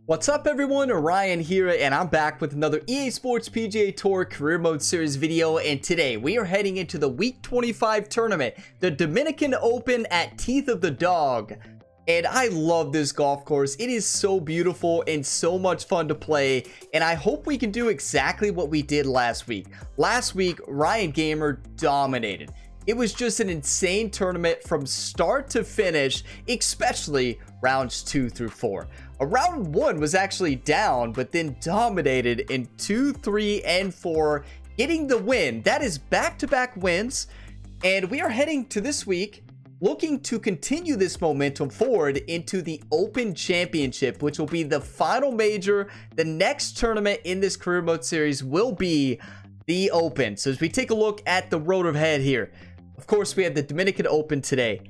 What's up everyone, Ryan here, and I'm back with another EA Sports PGA Tour Career Mode Series video, and today we are heading into the Week 25 tournament, the Dominican Open at Teeth of the Dog. And I love this golf course. It is so beautiful and so much fun to play, and I hope we can do exactly what we did last week. Last week, Ryan Gamer dominated. It was just an insane tournament from start to finish, especially rounds 2 through 4. Round 1 was actually down, but then dominated in 2, 3, and 4, getting the win. That is back-to-back wins, and we are heading to this week looking to continue this momentum forward into the Open Championship, which will be the final major. The next tournament in this Career Mode Series will be the Open. So as we take a look at the road ahead here, of course, we have the Dominican Open today.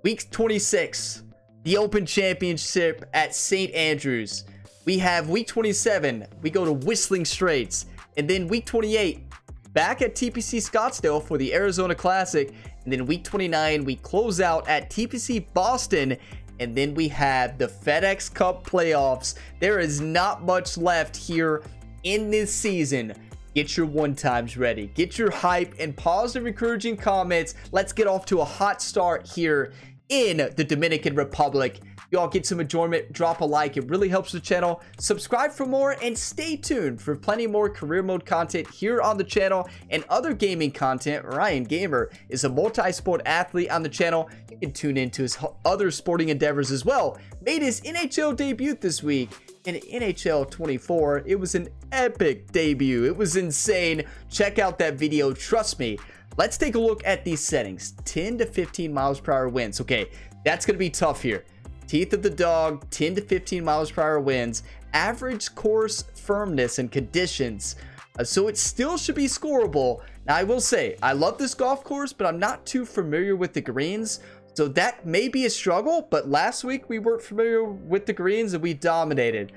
Week 26, the Open Championship at St. Andrews. We have week 27, we go to Whistling Straits. And then week 28, back at TPC Scottsdale for the Arizona Classic. And then week 29, we close out at TPC Boston. And then we have the FedEx Cup playoffs. There is not much left here in this season. Get your one-times ready. Get your hype and positive, encouraging comments. Let's get off to a hot start here in the Dominican Republic. Y'all get some enjoyment, drop a like. It really helps the channel. Subscribe for more and stay tuned for plenty more career mode content here on the channel and other gaming content. Ryan Gamer is a multi-sport athlete on the channel. You can tune into his other sporting endeavors as well. Made his NHL debut this week in NHL 24. It was an epic debut. It was insane. Check out that video. Trust me. Let's take a look at these settings. 10 to 15 miles per hour winds. Okay, that's going to be tough here. Teeth of the Dog, 10 to 15 miles per hour winds. Average course firmness and conditions. So it still should be scoreable. Now, I will say, I love this golf course, but I'm not too familiar with the greens. So that may be a struggle, but last week we weren't familiar with the greens and we dominated.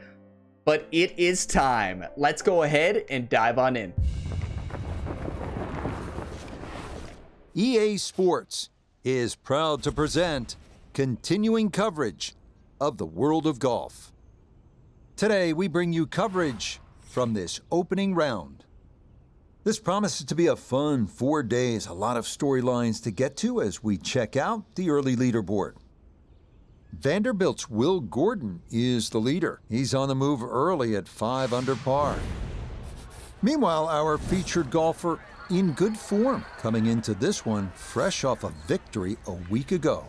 But it is time. Let's go ahead and dive on in. EA Sports is proud to present continuing coverage of the world of golf. Today, we bring you coverage from this opening round. This promises to be a fun 4 days, a lot of storylines to get to as we check out the early leaderboard. Vanderbilt's Will Gordon is the leader. He's on the move early at 5 under par. Meanwhile, our featured golfer in good form coming into this one fresh off a victory a week ago.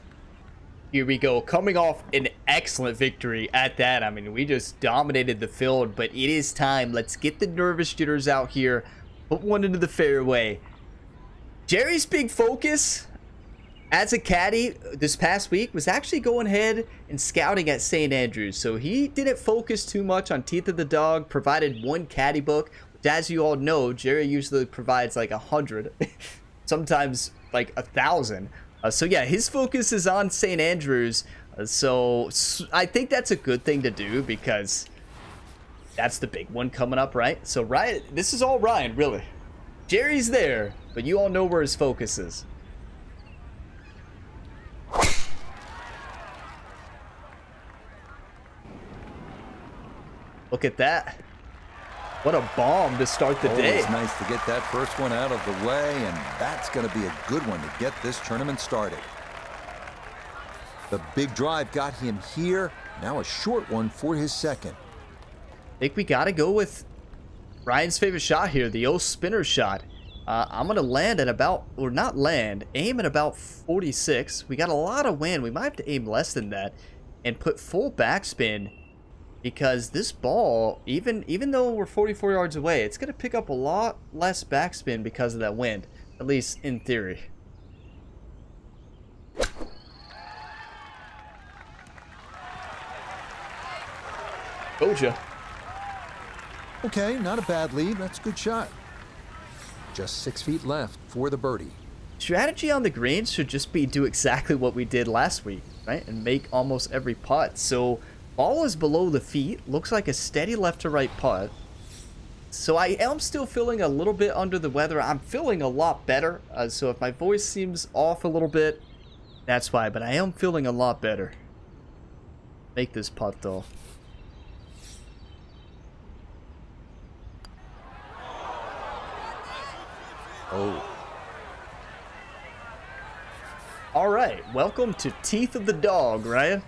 Here we go, coming off an excellent victory at that. I mean, we just dominated the field, but it is time. Let's get the nervous jitters out here. Put one into the fairway. Jerry's big focus as a caddy this past week was actually going ahead and scouting at St. Andrews. So he didn't focus too much on Teeth of the Dog, provided one caddy book. Which, as you all know, Jerry usually provides like 100, sometimes like 1,000. So yeah, his focus is on St. Andrews. So I think that's a good thing to do because that's the big one coming up, right? So Ryan, this is all Ryan, really. Jerry's there, but you all know where his focus is. Look at that. What a bomb to start the day. It's nice to get that first one out of the way, and that's going to be a good one to get this tournament started. The big drive got him here. Now a short one for his second. I think we got to go with Ryan's favorite shot here, the old spinner shot. I'm going to land at about, or not land, aim at about 46. We got a lot of wind. We might have to aim less than that and put full backspin because this ball, even though we're 44 yards away, it's going to pick up a lot less backspin because of that wind, at least in theory. Goja. Okay, not a bad lead. That's a good shot. Just 6 feet left for the birdie. Strategy on the greens should just be do exactly what we did last week, right? And make almost every putt. So ball is below the feet. Looks like a steady left to right putt. So I am still feeling a little bit under the weather. I'm feeling a lot better. So if my voice seems off a little bit, that's why. But I am feeling a lot better. Make this putt though. Oh. All right, welcome to Teeth of the Dog, Ryan.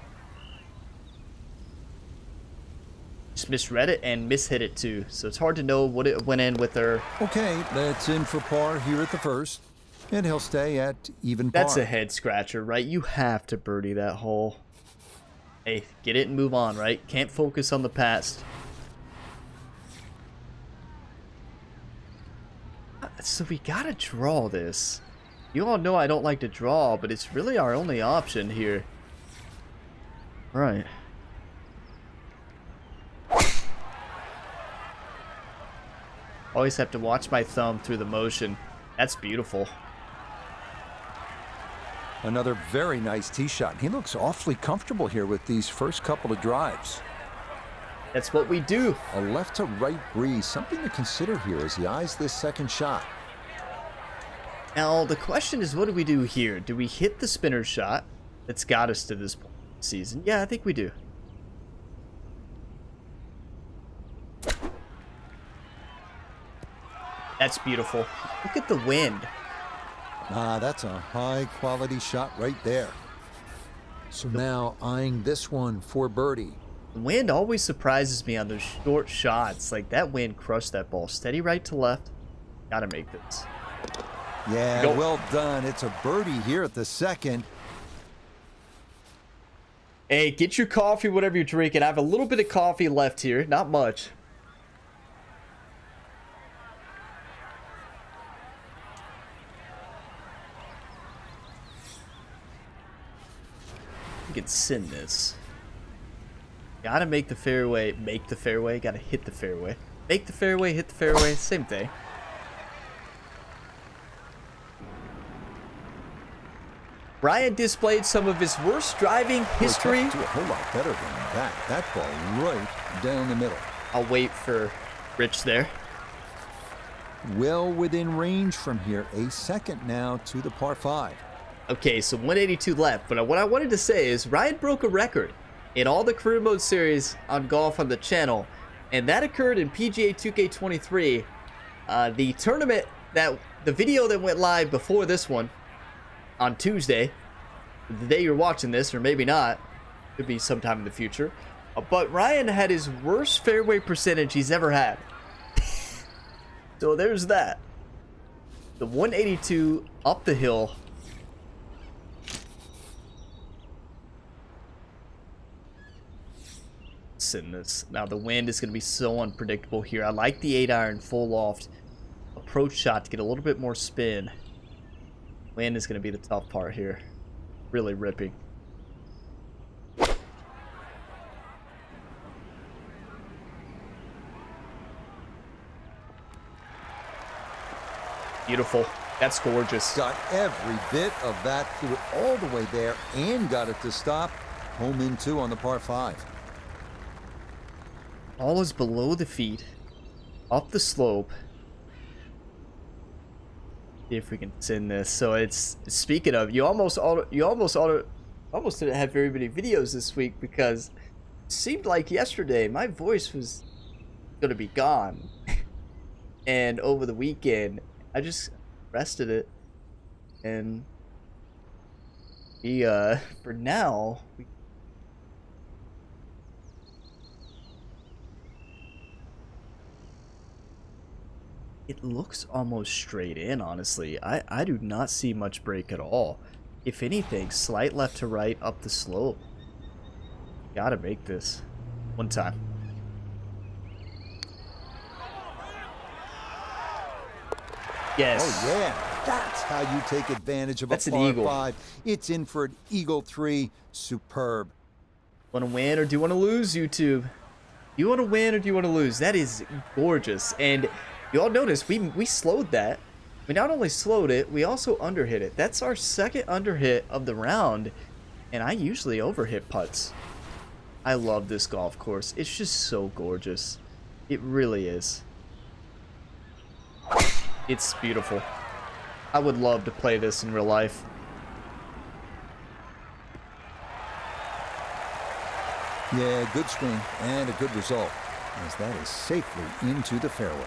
Just misread it and mishit it too, so it's hard to know what it went in with her. Okay, that's in for par here at the first, and he'll stay at even par. That's a head scratcher, right? You have to birdie that hole. Hey, get it and move on, right? Can't focus on the past. So we gotta draw this. You all know I don't like to draw, but it's really our only option here. Right. Always have to watch my thumb through the motion. That's beautiful. Another very nice tee shot. He looks awfully comfortable here with these first couple of drives. That's what we do. A left to right breeze, something to consider here as he eyes this second shot. Now, the question is, what do we do here? Do we hit the spinner shot that's got us to this point in the season? Yeah, I think we do. That's beautiful. Look at the wind. That's a high-quality shot right there. So now eyeing this one for birdie. The wind always surprises me on those short shots. Like, that wind crushed that ball. Steady right to left. Gotta make this. Yeah, Go. Well done. It's a birdie here at the second. Hey, get your coffee, whatever you're drinking. I have a little bit of coffee left here. Not much. We can send this. Gotta make the fairway. Make the fairway. Gotta hit the fairway. Make the fairway, hit the fairway. Same thing. Ryan displayed some of his worst driving history. Do a whole lot better than that. That ball right down the middle. I'll wait for Rich there. Well within range from here. A second now to the par 5. Okay, so 182 left. But what I wanted to say is Ryan broke a record in all the career mode series on golf on the channel. And that occurred in PGA 2K23. The tournament the video that went live before this one on Tuesday, the day you're watching this, or maybe not, could be sometime in the future. But Ryan had his worst fairway percentage he's ever had. So there's that. The 182 up the hill. Sitting this. Now the wind is going to be so unpredictable here. I like the 8-iron full loft approach shot to get a little bit more spin. Wind is going to be the tough part here. Really ripping. Beautiful. That's gorgeous. Got every bit of that, threw it all the way there and got it to stop. Home in 2 on the par 5. Ball is below the feet, up the slope. See if we can send this. So it's, speaking of, you almost didn't have very many videos this week because it seemed like yesterday my voice was gonna be gone. And over the weekend I just rested it, and for now it looks almost straight in, honestly. I do not see much break at all. If anything, slight left to right up the slope. Gotta make this one time. Yes. Oh yeah, that's how you take advantage of That's a an par eagle. 5. It's in for an eagle 3. Superb. Want to win or do you want to lose, YouTube? Do you want to win or do you want to lose? That is gorgeous. And you all notice we slowed that. We not only slowed it, we also underhit it. That's our second underhit of the round. And I usually overhit putts. I love this golf course. It's just so gorgeous. It really is. It's beautiful. I would love to play this in real life. Yeah, good swing and a good result, as that is safely into the fairway.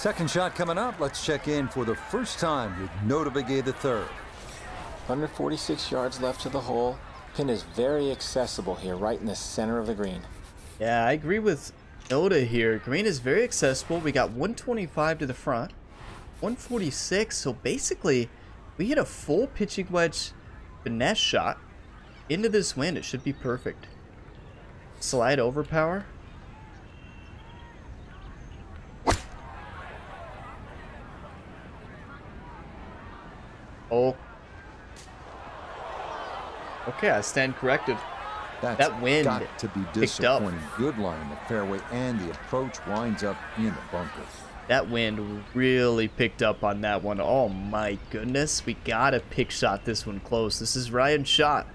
Second shot coming up. Let's check in for the first time with Nota Begay the third. 146 yards left to the hole. Pin is very accessible here, right in the center of the green. Yeah, I agree with Noda here. Green is very accessible. We got 125 to the front, 146. So basically, we hit a full pitching wedge finesse shot into this wind. It should be perfect. Slide over power. Oh. Okay, I stand corrected. That wind got to be disappointing. Good line in the fairway, and the approach winds up in the bunker. That wind really picked up on that one. Oh my goodness, we gotta pick shot this one close. This is Ryan's shot.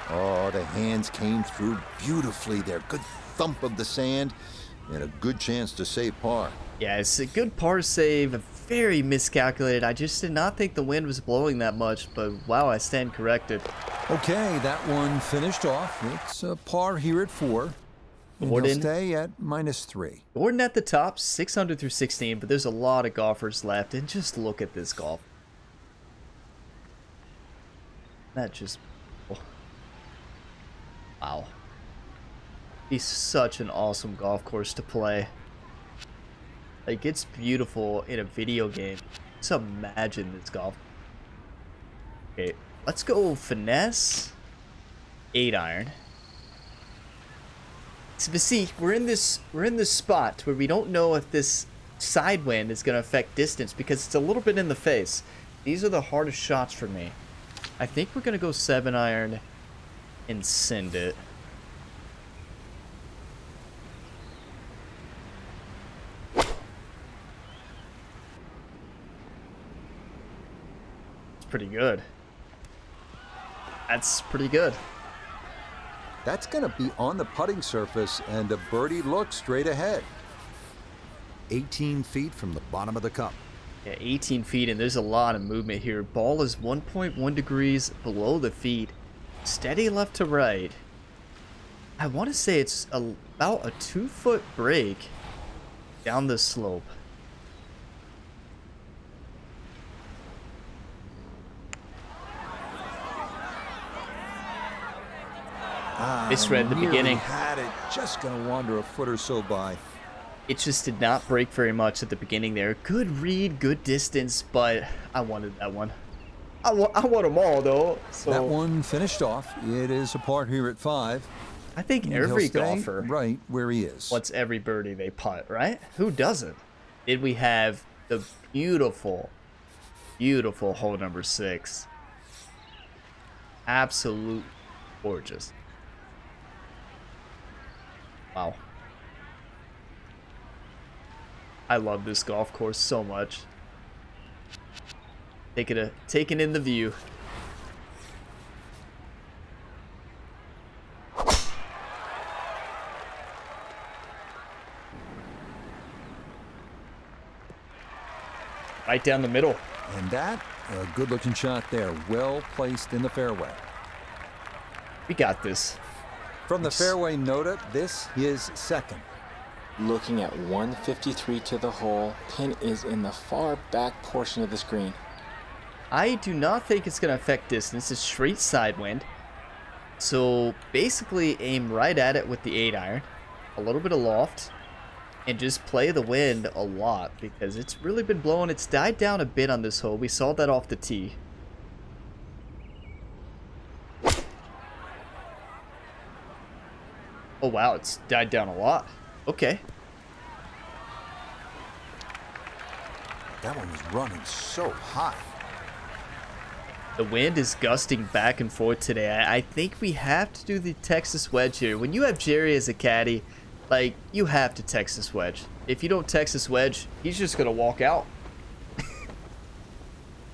Oh, the hands came through beautifully there. Good thump of the sand, and a good chance to save par. Yeah, it's a good par save, very miscalculated. I just did not think the wind was blowing that much, but wow, I stand corrected. Okay, that one finished off. It's a par here at 4. And he'll stay at -3. Gordon at the top, 600 through 16, but there's a lot of golfers left, and just look at this golf. That just... Oh. Wow. He's such an awesome golf course to play. Like, it's beautiful in a video game. Just imagine this golf. Okay, let's go finesse. 8-iron. So, see, we're in this spot where we don't know if this side wind is going to affect distance because it's a little bit in the face. These are the hardest shots for me. I think we're going to go 7-iron and send it. Pretty good. That's pretty good. That's going to be on the putting surface, and a birdie looks straight ahead. 18 feet from the bottom of the cup. Yeah, 18 feet, and there's a lot of movement here. Ball is 1.1 degrees below the feet. Steady left to right. I want to say it's about a 2-foot break down the slope. Misread the beginning. Had it, just gonna wander a foot or so by. It just did not break very much at the beginning there. Good read, good distance, but I wanted that one. I want them all though. So that one finished off. It is a par here at 5. I think every golfer right where he is wants every birdie they putt, right? Who doesn't? Did we have the beautiful, beautiful hole number 6? Absolute gorgeous. Wow. I love this golf course so much. Taking in the view. Right down the middle. And that, a good looking shot there. Well placed in the fairway. We got this. From the fairway Nota, this is second. Looking at 153 to the hole. Pin is in the far back portion of the screen. I do not think it's going to affect distance. It's straight side wind. So basically aim right at it with the 8-iron. A little bit of loft. And just play the wind a lot because it's really been blowing. It's died down a bit on this hole. We saw that off the tee. Oh wow, it's died down a lot. Okay. That one was running so high. The wind is gusting back and forth today. I think we have to do the Texas wedge here. When you have Jerry as a caddy, like, you have to Texas wedge. If you don't Texas wedge, he's just going to walk out.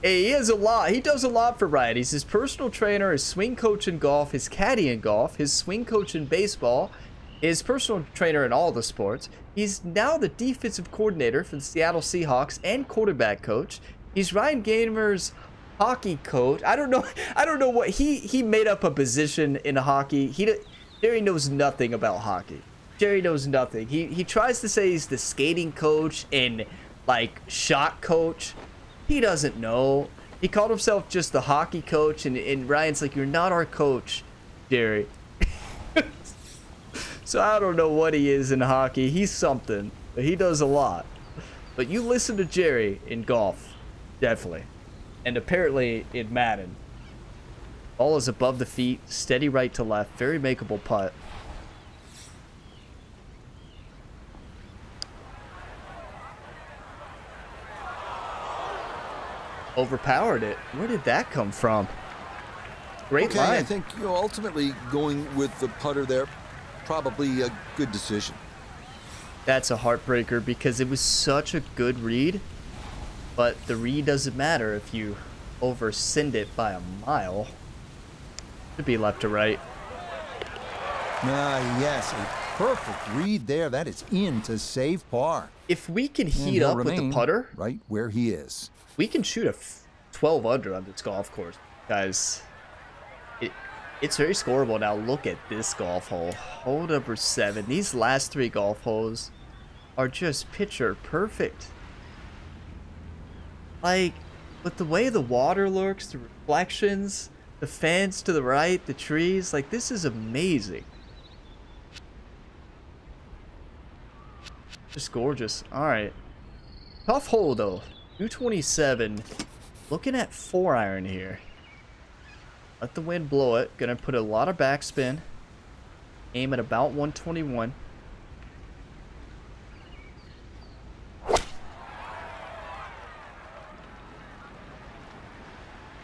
Hey, he does a lot for Ryan. He's his personal trainer, his swing coach in golf, his caddy in golf, his swing coach in baseball, his personal trainer in all the sports. He's now the defensive coordinator for the Seattle Seahawks and quarterback coach. He's Ryan Gamer's hockey coach. I don't know what he made up a position in hockey. Jerry knows nothing about hockey. Jerry knows nothing. He tries to say he's the skating coach and like shot coach. He doesn't know. He called himself just the hockey coach, and Ryan's like, you're not our coach, Jerry. So I don't know what he is in hockey. He's something, but he does a lot. But you listen to Jerry in golf, definitely. And apparently in Madden. Ball is above the feet, steady right to left, very makeable putt. Overpowered it. Where did that come from? Great line. I think ultimately going with the putter there, probably a good decision. That's a heartbreaker because it was such a good read, but the read doesn't matter if you oversend it by a mile. Should be left to right. Yes, a perfect read there. That is in to save par. If we can heat up with the putter, right where he is, we can shoot a 12 under on this golf course, guys. It's very scoreable. Now look at this golf hole. Hole number 7. These last 3 golf holes are just picture perfect. Like, with the way the water looks, the reflections, the fans to the right, the trees, like, this is amazing. Just gorgeous. Alright. Tough hole, though. 227. Looking at 4-iron here. Let the wind blow it. Gonna put a lot of backspin. Aim at about 121.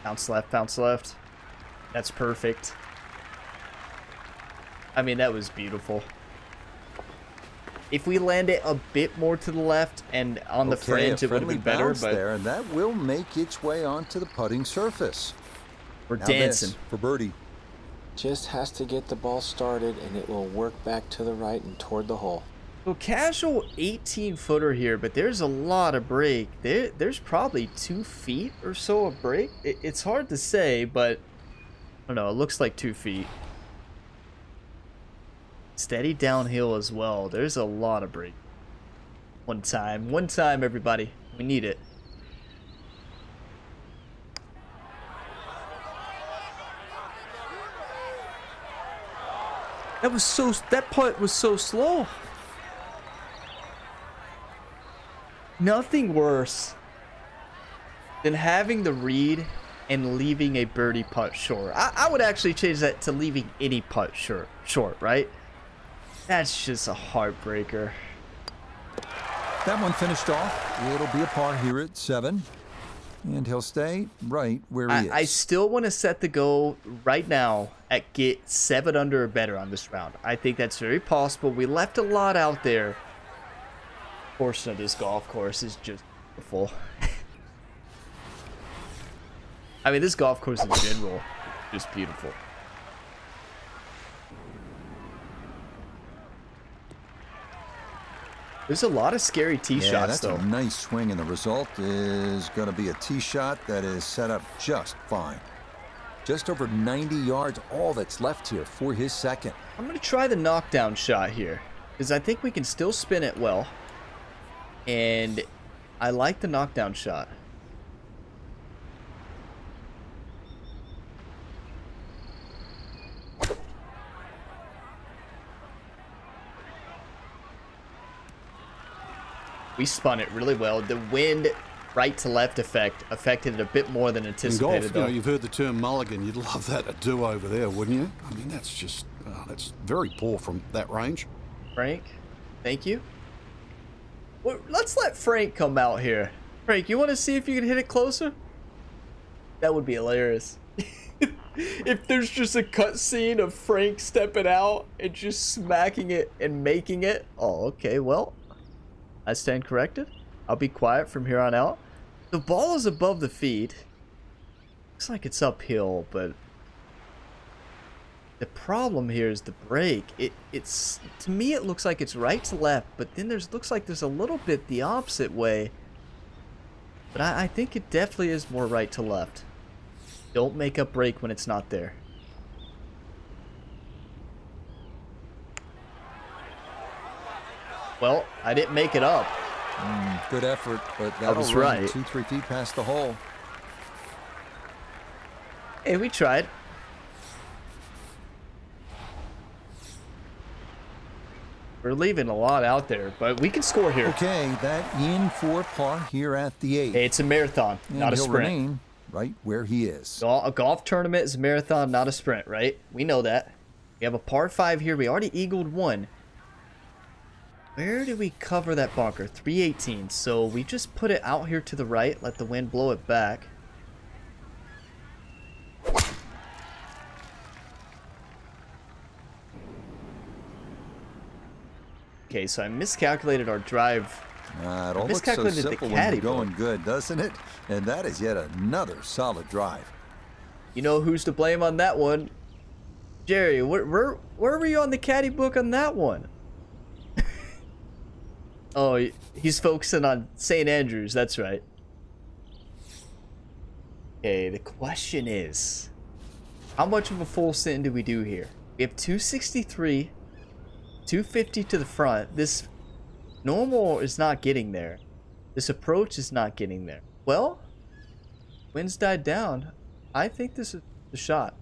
Bounce left, bounce left. That's perfect. I mean, that was beautiful. If we land it a bit more to the left and on the fringe, it would have been better. But there, and that will make its way onto the putting surface. We're now dancing for birdie. Just has to get the ball started, and it will work back to the right and toward the hole. So casual 18-footer here, but there's a lot of break. There's probably 2 feet or so of break. It's hard to say, but I don't know. It looks like 2 feet. Steady downhill as well. There's a lot of break. One time, everybody. We need it. That putt was so slow. Nothing worse than having the read and leaving a birdie putt short. I would actually change that to leaving any putt short, right? That's just a heartbreaker. That one finished off. It'll be a par here at 7. And he'll stay right where he is. I still want to set the goal right now at get 7 under or better on this round. I think that's very possible. We left a lot out there. Portion of this golf course is just beautiful. I mean, this golf course in general is just beautiful. There's a lot of scary tee shots, though. That's a nice swing, and the result is going to be a tee shot that is set up just fine. Just over 90 yards, all that's left here for his second. I'm going to try the knockdown shot here, because I think we can still spin it well. And I like the knockdown shot. We spun it really well. The wind right to left effect affected it a bit more than anticipated. In golf, you know, you've heard the term mulligan. You'd love that to do over there, wouldn't you? I mean, that's just, that's very poor from that range. Frank, thank you. Well, let's let Frank come out here. Frank, you want to see if you can hit it closer? That would be hilarious. If there's just a cutscene of Frank stepping out and just smacking it and making it. Oh, okay, well, I stand corrected. I'll be quiet from here on out. The ball is above the feet. Looks like it's uphill, but the problem here is the break. It's to me it looks like it's right to left, but then looks like there's a little bit the opposite way. But I think it definitely is more right to left. Don't make up break when it's not there. Well, I didn't make it up. Good effort, but I was that'll run right. 2-3 feet past the hole. Hey, we tried. We're leaving a lot out there, but we can score here. Okay, that in for par here at the 8th. Hey, it's a marathon, And not a he'll sprint. remain right where he is. A golf tournament is a marathon, not a sprint, right? We know that. We have a par 5 here. We already eagled one. Where did we cover that bunker? 318. So we just put it out here to the right, let the wind blow it back. Okay, so I miscalculated our drive. It all looks so miscalculated the simple when caddy you're going book. good, doesn't it? And that is yet another solid drive. You know who's to blame on that one? Jerry, where were you on the caddy book on that one? Oh, he's focusing on St. Andrews, that's right. Okay, the question is, how much of a full send do we do here? We have 263, 250 to the front. This normal is not getting there. This approach is not getting there. Well, wind's died down. I think this is the shot.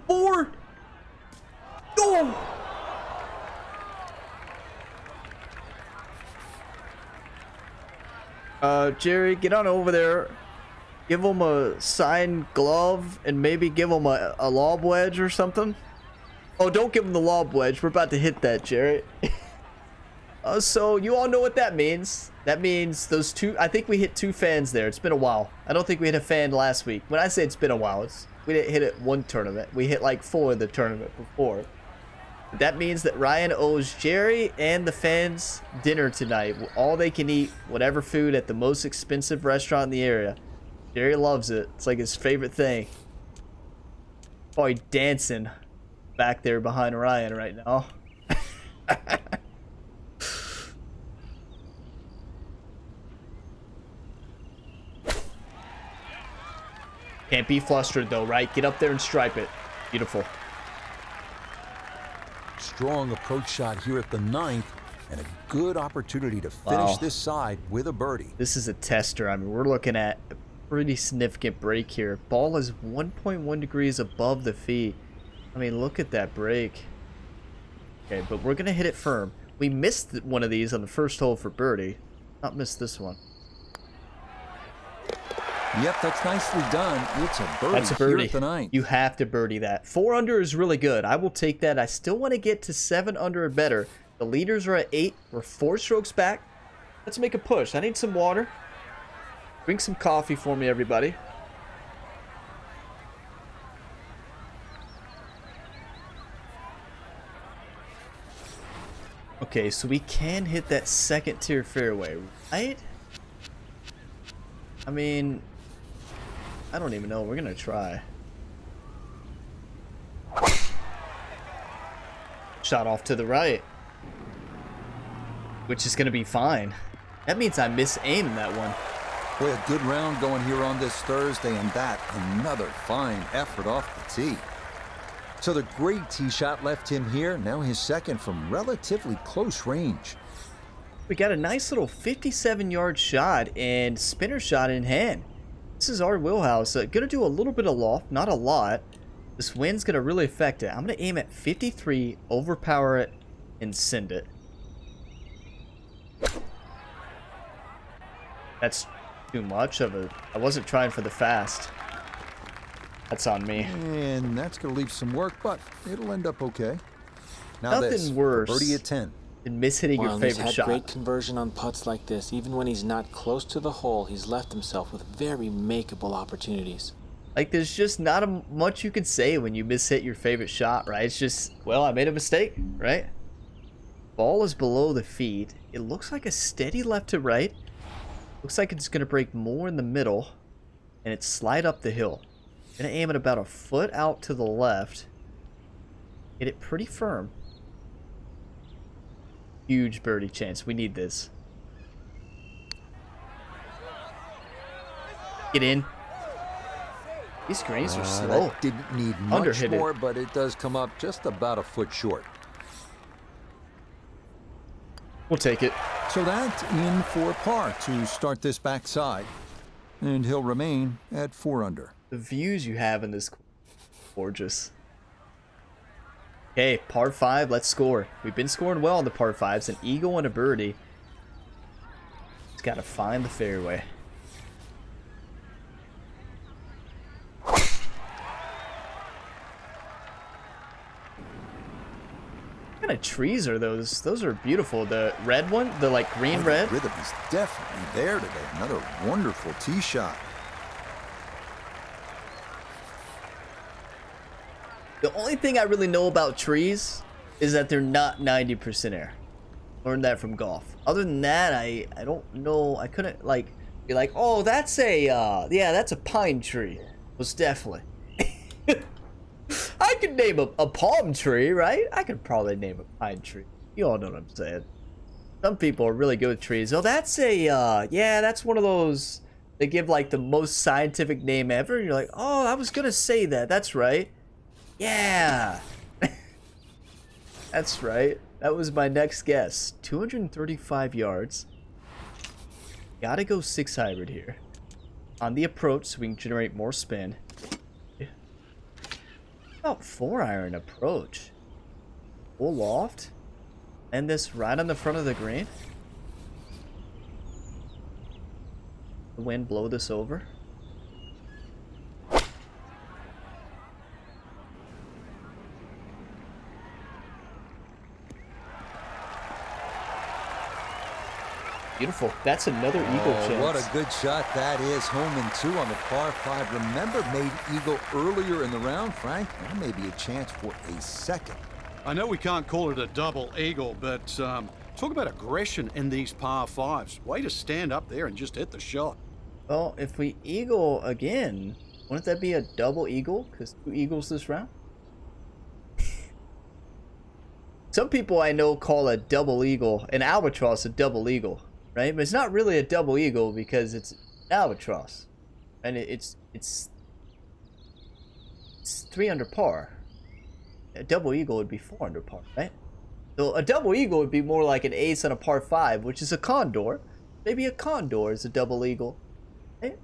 Four. Go. Jerry, get on over there. Give him a signed glove and maybe give him a lob wedge or something. Oh, don't give him the lob wedge. We're about to hit that, Jerry. So you all know what that means. That means those two. I think we hit 2 fans there. It's been a while. I don't think we hit a fan last week. When I say it's been a while, we didn't hit it one tournament. We hit like 4 in the tournament before. That means that Ryan owes Jerry and the fans dinner tonight. All they can eat, whatever food at the most expensive restaurant in the area. Jerry loves it. It's like his favorite thing. Probably dancing back there behind Ryan right now. Can't be flustered though, right? Get up there and stripe it. Beautiful. Strong approach shot here at the 9th, and a good opportunity to finish this side with a birdie. This is a tester. I mean, we're looking at a pretty significant break here. Ball is 1.1 degrees above the feet. I mean, look at that break. Okay, but we're going to hit it firm. We missed one of these on the first hole for birdie. Not missed this one. Yep, that's nicely done. It's a birdie. That's a birdie. Here at the 9th. You have to birdie that. 4 under is really good. I will take that. I still want to get to 7 under or better. The leaders are at 8. We're 4 strokes back. Let's make a push. I need some water. Bring some coffee for me, everybody. Okay, so we can hit that second tier fairway, right? I mean, I don't even know. We're gonna try. Shot off to the right, which is gonna be fine. That means I mis-aimed that one. Boy, a good round going here on this Thursday, and that another fine effort off the tee. So the great tee shot left him here. Now his second from relatively close range. We got a nice little 57-yard shot and spinner shot in hand. This is our wheelhouse. Gonna do a little bit of loft, not a lot. This wind's gonna really affect it. I'm gonna aim at 53, overpower it, and send it. That's too much of a... I wasn't trying for the fast. That's on me. And that's going to leave some work, but it'll end up okay. Now Nothing this, worse birdie at 10. than mishitting your He's favorite had shot. great conversion on putts like this. Even when he's not close to the hole, he's left himself with very makeable opportunities. Like, there's just not much you can say when you mishit your favorite shot, right? It's just, well, I made a mistake, right? Ball is below the feet. It looks like a steady left to right. Looks like it's going to break more in the middle, and it slide up the hill. Gonna aim it about a foot out to the left. Hit it pretty firm. huge birdie chance. We need this. Get in. These greens are slow. That didn't need much more, but it does come up just about a foot short. We'll take it. So that's in for par to start this backside. And he'll remain at 4 under. The views you have in this, gorgeous. Okay, par 5, let's score. We've been scoring well on the par 5s, an eagle and a birdie. Just gotta find the fairway. What kind of trees are those? Those are beautiful. The red one, the like green red. The rhythm is definitely there today. Another wonderful tee shot. The only thing I really know about trees is that they're not 90% air. Learned that from golf. Other than that, I don't know. I couldn't like be like, oh, that's a yeah, that's a pine tree. Most definitely. I could name a palm tree, right? I could probably name a pine tree. You all know what I'm saying. Some people are really good with trees. Oh, that's a yeah, that's one of those. They give like the most scientific name ever. And you're like, oh, I was gonna say that. That's right. Yeah. That's right. That was my next guess. 235 yards. Gotta go 6 hybrid here. On the approach so we can generate more spin. About 4 iron approach. Full loft. And this right on the front of the green. The wind blow this over. Beautiful. That's another eagle chance. What a good shot that is. Home and 2 on the par 5. Remember, made eagle earlier in the round, Frank. That may be a chance for a second. I know we can't call it a double eagle, but talk about aggression in these par 5s. Way to stand up there and just hit the shot. Well, if we eagle again, wouldn't that be a double eagle? Because 2 eagles this round? Some people I know call a double eagle, an albatross, a double eagle. Right, but it's not really a double eagle because it's albatross, and it's 3 under par. A double eagle would be 4 under par, right? So a double eagle would be more like an ace on a par 5, which is a condor. Maybe a condor is a double eagle. Right?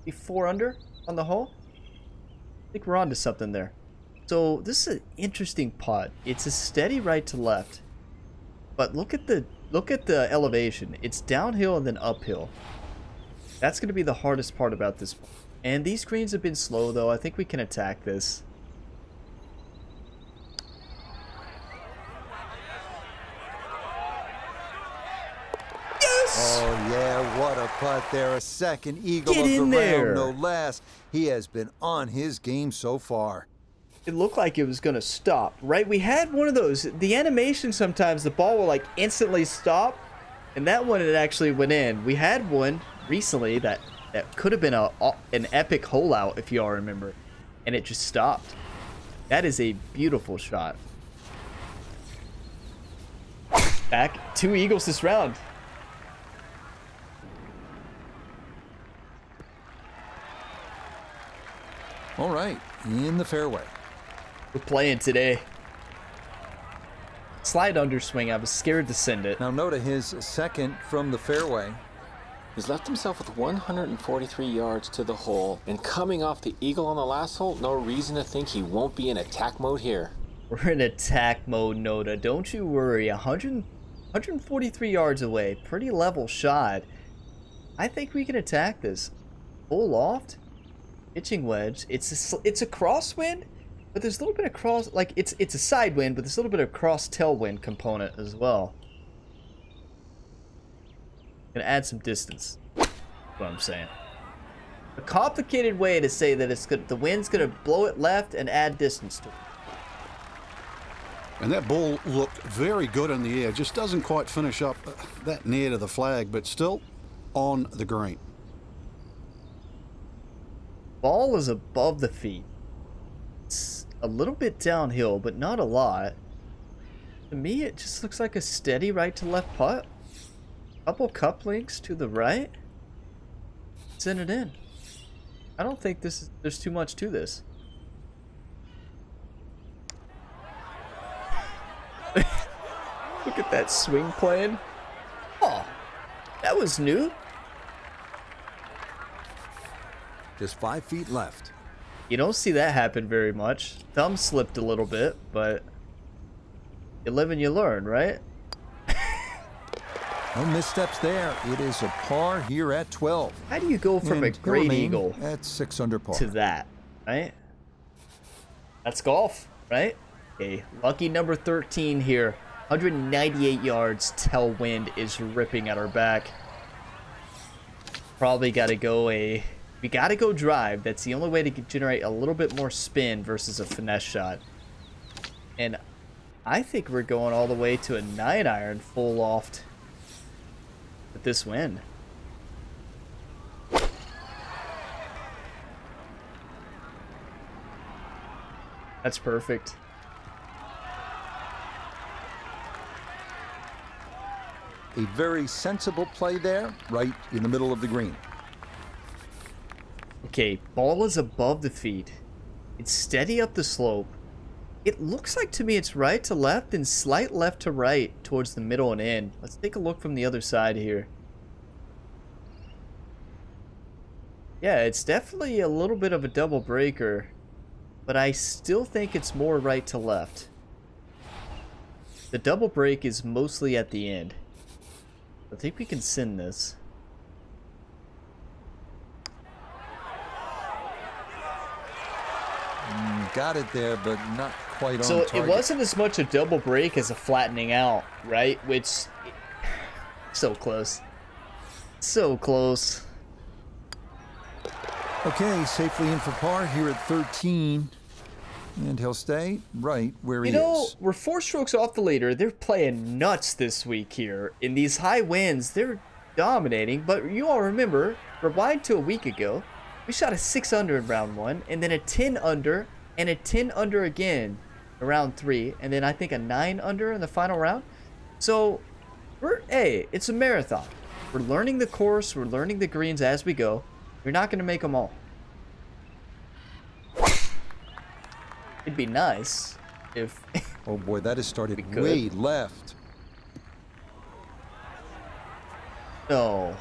Be 4 under on the hole. I think we're onto something there. So this is an interesting putt. It's a steady right to left, but look at the elevation. It's downhill and then uphill. That's going to be the hardest part about this. And these greens have been slow, though. I think we can attack this. Yes! Oh, yeah, what a putt there. A second eagle Get of the in there. round, no less. He has been on his game so far. It looked like it was going to stop, right? We had one of those. The animation sometimes, the ball will like instantly stop. And that one, it actually went in. We had one recently that could have been an epic hole out, if you all remember. And it just stopped. That is a beautiful shot. Back 2 eagles this round. All right, in the fairway. We're playing today. Slide underswing. I was scared to send it. Now note his second from the fairway. He's left himself with 143 yards to the hole, and coming off the eagle on the last hole, no reason to think he won't be in attack mode here. We're in attack mode, Noda. Don't you worry. 143 yards away. Pretty level shot. I think we can attack this. Full loft. Pitching wedge. It's a crosswind. But there's a little bit of cross, like it's a side wind, but there's a little bit of cross tailwind component as well. Gonna add some distance. That's what I'm saying. A complicated way to say that it's good. The wind's gonna blow it left and add distance to it. And that ball looked very good in the air. Just doesn't quite finish up that near to the flag, but still on the green. Ball is above the feet. It's a little bit downhill, but not a lot. To me, it just looks like a steady right to left putt. Couple cup links to the right. Send it in. I don't think there's too much to this. Look at that swing playing. Oh, that was new. Just 5 feet left. You don't see that happen very much. Thumb slipped a little bit, but you live and you learn, right? No missteps there. It is a par here at 12. How do you go from a great eagle at 6 under par to that, right? That's golf, right? Okay, lucky number 13 here. 198 yards. Tailwind is ripping at our back. Probably got to go we got to go drive. That's the only way to generate a little bit more spin versus a finesse shot. And I think we're going all the way to a 9-iron full loft with this wind. That's perfect. A very sensible play there, right in the middle of the green. Okay, ball is above the feet. It's steady up the slope. It looks like to me it's right to left and slight left to right towards the middle and in. Let's take a look from the other side here. Yeah, it's definitely a little bit of a double breaker, but I still think it's more right to left. The double break is mostly at the end. I think we can send this. Got it there, but not quite on So target. it wasn't as much a double break as a flattening out, right? Which, so close. So close. Okay, safely in for par here at 13. And he'll stay right where he You know, is. we're 4 strokes off the leader. They're playing nuts this week here. In these high winds, they're dominating. But you all remember, rewind to a week ago, we shot a 6 under in round 1, and then a 10 under, and a 10 under again in round 3, and then I think a 9 under in the final round. So, it's a marathon. We're learning the course, we're learning the greens as we go. We're not going to make them all. It'd be nice if... Oh boy, that has started could. way left. No.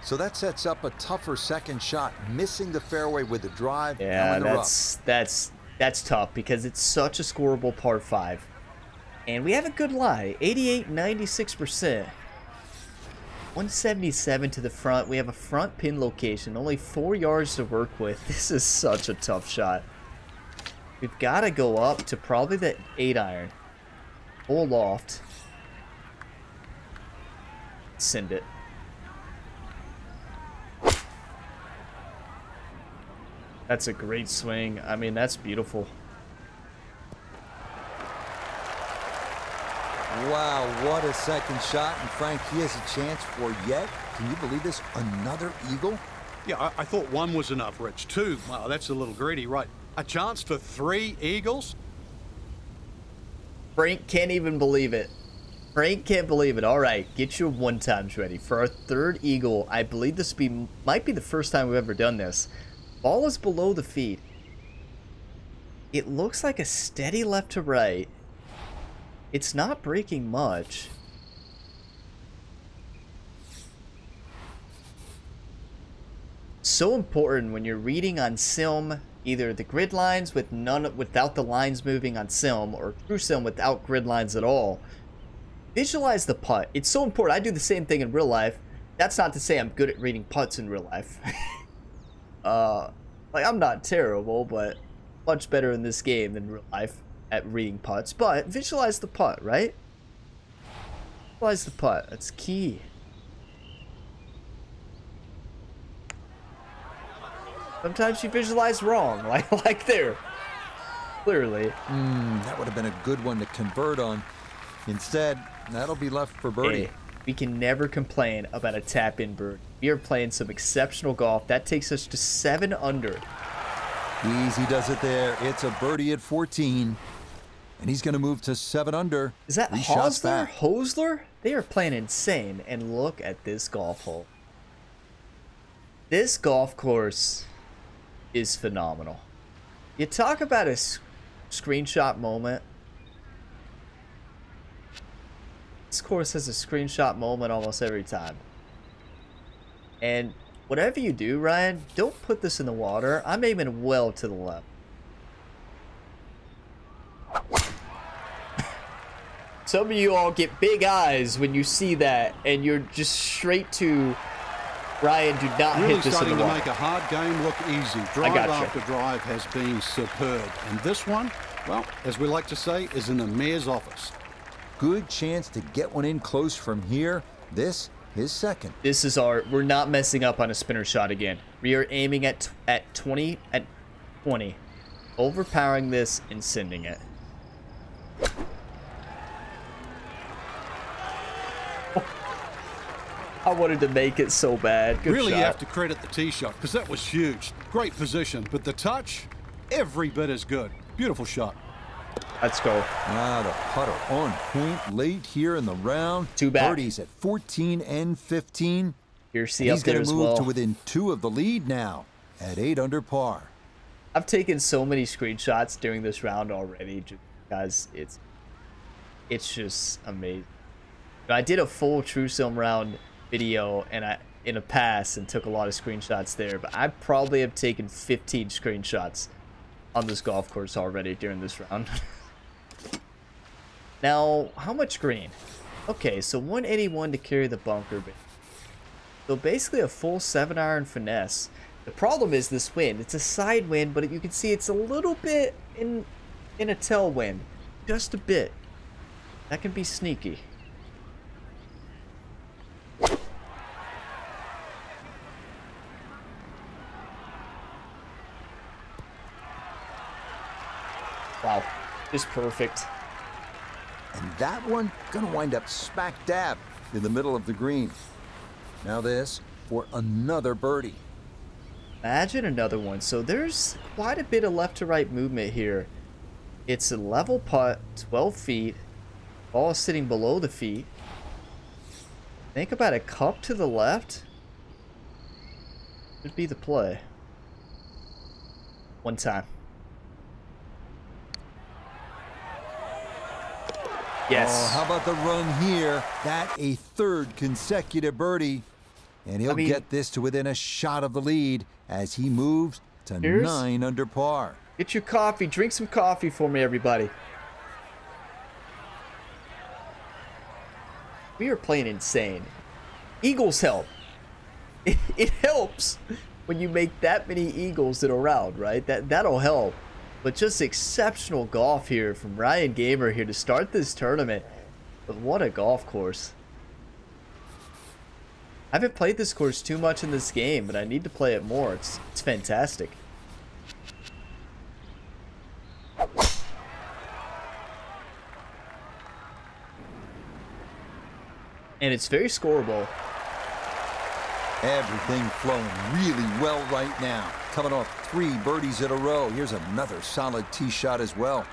So that sets up a tougher second shot, missing the fairway with the drive. now Yeah, in the rough. that's tough because it's such a scoreable par 5. And we have a good lie, 88, 96%. 177 to the front. We have a front pin location, only 4 yards to work with. This is such a tough shot. We've got to go up to probably the 8-iron. Full loft. Send it. That's a great swing. I mean, that's beautiful. Wow, what a second shot. And Frank, he has a chance for yet, can you believe this, another eagle? Yeah, I thought 1 was enough, Rich. 2, wow, that's a little greedy, right? A chance for 3 eagles? Frank can't even believe it. Frank can't believe it. All right, get your 1-times ready. For our 3rd eagle, I believe this might be the first time we've ever done this. Ball is below the feet. It looks like a steady left to right. It's not breaking much. So important when you're reading on sim, either the grid lines without the lines moving on sim, or true sim without grid lines at all. Visualize the putt. It's so important. I do the same thing in real life. That's not to say I'm good at reading putts in real life. Like, I'm not terrible, but much better in this game than real life at reading putts. But visualize the putt, right? Visualize the putt. That's key. Sometimes you visualize wrong, like there. Clearly. That would have been a good one to convert on. Instead, that'll be left for birdie. Hey, we can never complain about a tap-in bird. We are playing some exceptional golf. That takes us to 7 under. Easy does it there. It's a birdie at 14. And he's going to move to 7 under. Is that 3 shots Hosler? back. Hosler? They are playing insane. And look at this golf hole. This golf course is phenomenal. You talk about a screenshot moment. This course has a screenshot moment almost every time. And whatever you do, Ryan, don't put this in the water. I'm aiming well to the left. Some of you all get big eyes when you see that, and you're just straight to Ryan. Do not really hit this in the starting to water. make a hard game look easy. Drive after drive has been superb, and this one, well, as we like to say, is in the mayor's office. Good chance to get one in close from here. This is second. This is our. We're not messing up on a spinner shot again. We are aiming at 20, overpowering this and sending it. I wanted to make it so bad. Good Really, shot. you have to credit the tee shot because that was huge. Great position, but the touch, every bit as good. Beautiful shot. Let's go. Ah, the putter on point late here in the round. Too bad. Birdies at 14 and 15. Here's C He's up there going as to move well. to within 2 of the lead now at 8 under par. I've taken so many screenshots during this round already, just because it's just amazing. I did a full True Sim round video and in a pass and took a lot of screenshots there, but I probably have taken 15 screenshots on this golf course already during this round. Now, how much green? Okay, so 181 to carry the bunker. So basically a full 7-iron finesse. The problem is this wind. It's a side wind, but you can see it's a little bit in a tailwind. Just a bit. That can be sneaky. Wow, just perfect. And that one going to wind up smack dab in the middle of the green. Now this for another birdie. Imagine another one. So there's quite a bit of left to right movement here. It's a level putt, 12 feet. Ball is sitting below the feet. Think about a cup to the left. Should be the play. One time. Yes. Oh, how about the run here? That a 3rd consecutive birdie. And he'll get this to within a shot of the lead as he moves to 9 under par. Get your coffee. Drink some coffee for me, everybody. We are playing insane. Eagles help. It helps when you make that many eagles in a round, right? That'll help. But just exceptional golf here from Ryan Gamer here to start this tournament. But what a golf course. I haven't played this course too much in this game, but I need to play it more. It's fantastic. And it's very scoreable. Everything flowing really well right now. Coming off 3 birdies in a row. Here's another solid tee shot as well.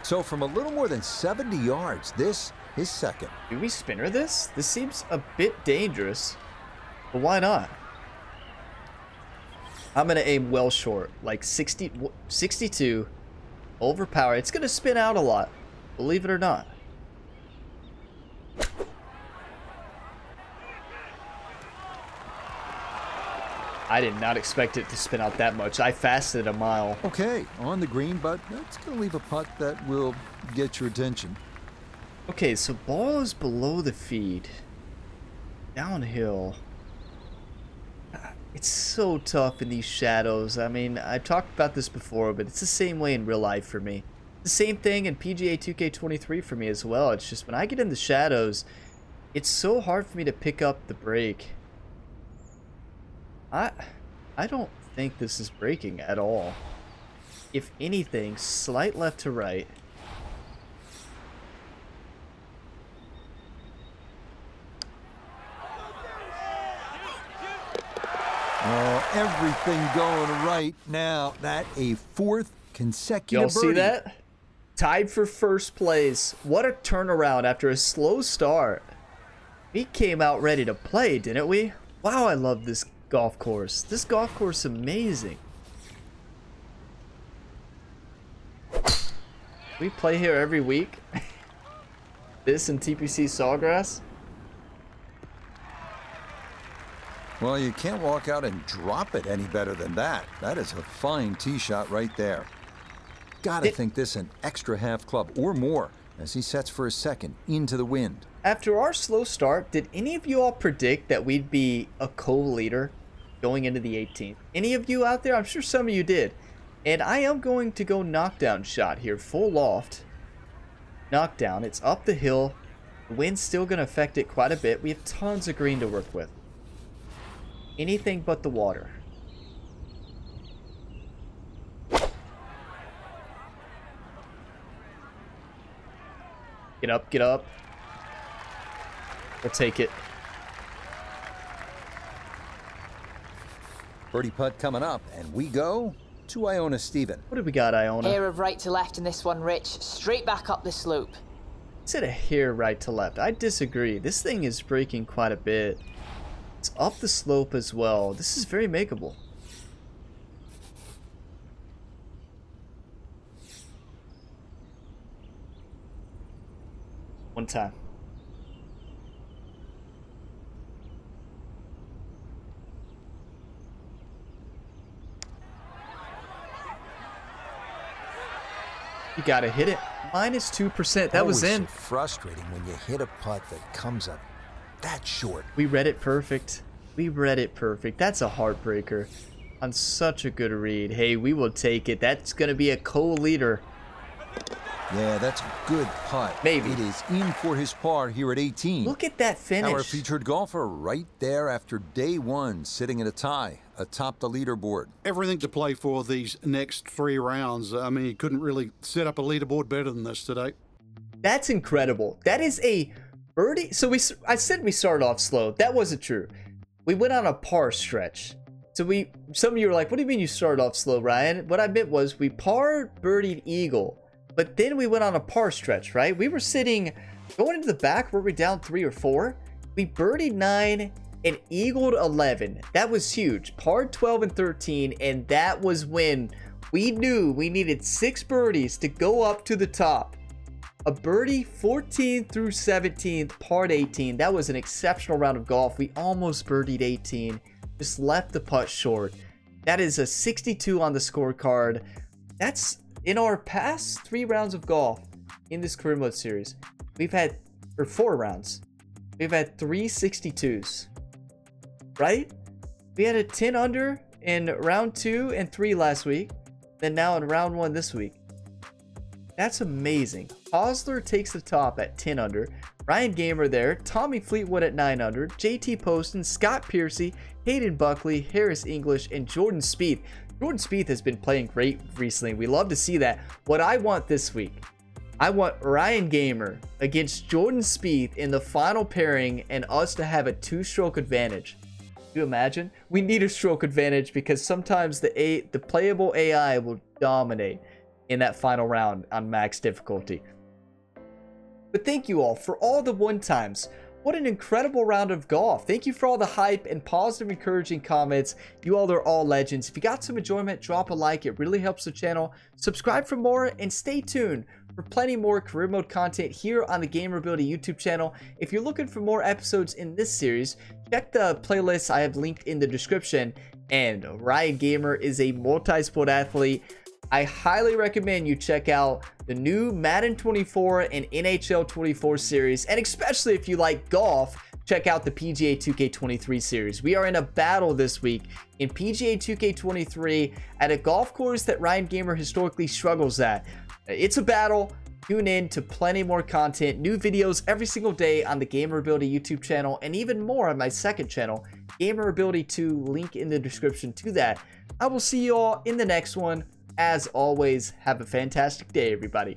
So from a little more than 70 yards, this is second. Do we spinner this? This seems a bit dangerous, but why not? I'm going to aim well short, like 62, overpower. It's going to spin out a lot, believe it or not. I did not expect it to spin out that much. I fasted a mile. Okay, on the green, but that's going to leave a putt that will get your attention. Okay, so ball is below the feet. Downhill. It's so tough in these shadows. I mean, I've talked about this before, but it's the same way in real life for me. The same thing in PGA 2K23 for me as well. It's just when I get in the shadows, it's so hard for me to pick up the break. I don't think this is breaking at all. If anything, slight left to right. Oh, everything going right now. That a 4th consecutive Y'all see birdie. that? Tied for first place. What a turnaround after a slow start. We came out ready to play, didn't we? Wow, I love this golf course. This golf course is amazing. We play here every week. This and TPC Sawgrass. Well, you can't walk out and drop it any better than that. That is a fine tee shot right there. Gotta think this an extra half club or more as he sets for his second into the wind. After our slow start, did any of you all predict that we'd be a co-leader going into the 18th? Any of you out there? I'm sure some of you did. And I am going to go knockdown shot here. Full loft. Knockdown. It's up the hill. The wind's still going to affect it quite a bit. We have tons of green to work with. Anything but the water. Get up, get up. We'll take it. Birdie putt coming up, and we go to Iona Stephen. What do we got, Iona? Hair of right to left in this one, Rich. Straight back up the slope. Is it a hair right to left? I disagree. This thing is breaking quite a bit. It's up the slope as well. This is very makeable. One time. You gotta hit it. Minus 2%. That was in. So frustrating when you hit a putt that comes up that short. We read it perfect. We read it perfect. That's a heartbreaker on such a good read. Hey, we will take it. That's gonna be a co-leader. Yeah, that's a good putt. Maybe. It is in for his par here at 18. Look at that finish. Our featured golfer right there after day one, sitting at a tie atop the leaderboard. Everything to play for these next 3 rounds. I mean, you couldn't really set up a leaderboard better than this today. That's incredible. That is a birdie. So I said we started off slow. That wasn't true. We went on a par stretch. So some of you were like, what do you mean you started off slow, Ryan? What I meant was we par birdied eagle. But then we went on a par stretch, right? We were sitting, going into the back, were we down 3 or 4? We birdied 9 and eagled 11. That was huge. Parred 12 and 13, and that was when we knew we needed 6 birdies to go up to the top. A birdie 14 through 17th, parred 18. That was an exceptional round of golf. We almost birdied 18, just left the putt short. That is a 62 on the scorecard. That's in our past 3 rounds of golf in this career mode series. We've had, or 4 rounds, we've had 3 62s, right? We had a 10 under in round 2 and 3 last week, then now in round 1 this week. That's amazing. Hosler takes the top at 10 under. Ryan Gamer there. Tommy Fleetwood at 9 under. JT Poston, Scott Piercy, Hayden Buckley, Harris English, and Jordan Spieth. Jordan Spieth has been playing great recently. We love to see that. What I want this week, I want Ryan Gamer against Jordan Spieth in the final pairing and us to have a 2-stroke advantage. Can you imagine? We need a stroke advantage because sometimes the playable AI will dominate in that final round on max difficulty. But thank you all for all the 1-times. What an incredible round of golf. Thank you for all the hype and positive, encouraging comments. You all are all legends. If you got some enjoyment, drop a like. It really helps the channel. Subscribe for more and stay tuned for plenty more career mode content here on the Gamerability YouTube channel. If you're looking for more episodes in this series, check the playlist I have linked in the description. And Ryan Gamer is a multi-sport athlete. I highly recommend you check out the new Madden 24 and NHL 24 series, and especially if you like golf, check out the PGA 2K23 series. We are in a battle this week in PGA 2K23 at a golf course that Ryan Gamer historically struggles at. It's a battle. Tune in to plenty more content, new videos every single day on the Gamerability YouTube channel, and even more on my second channel, Gamerability 2, link in the description to that. I will see you all in the next one. As always, have a fantastic day, everybody.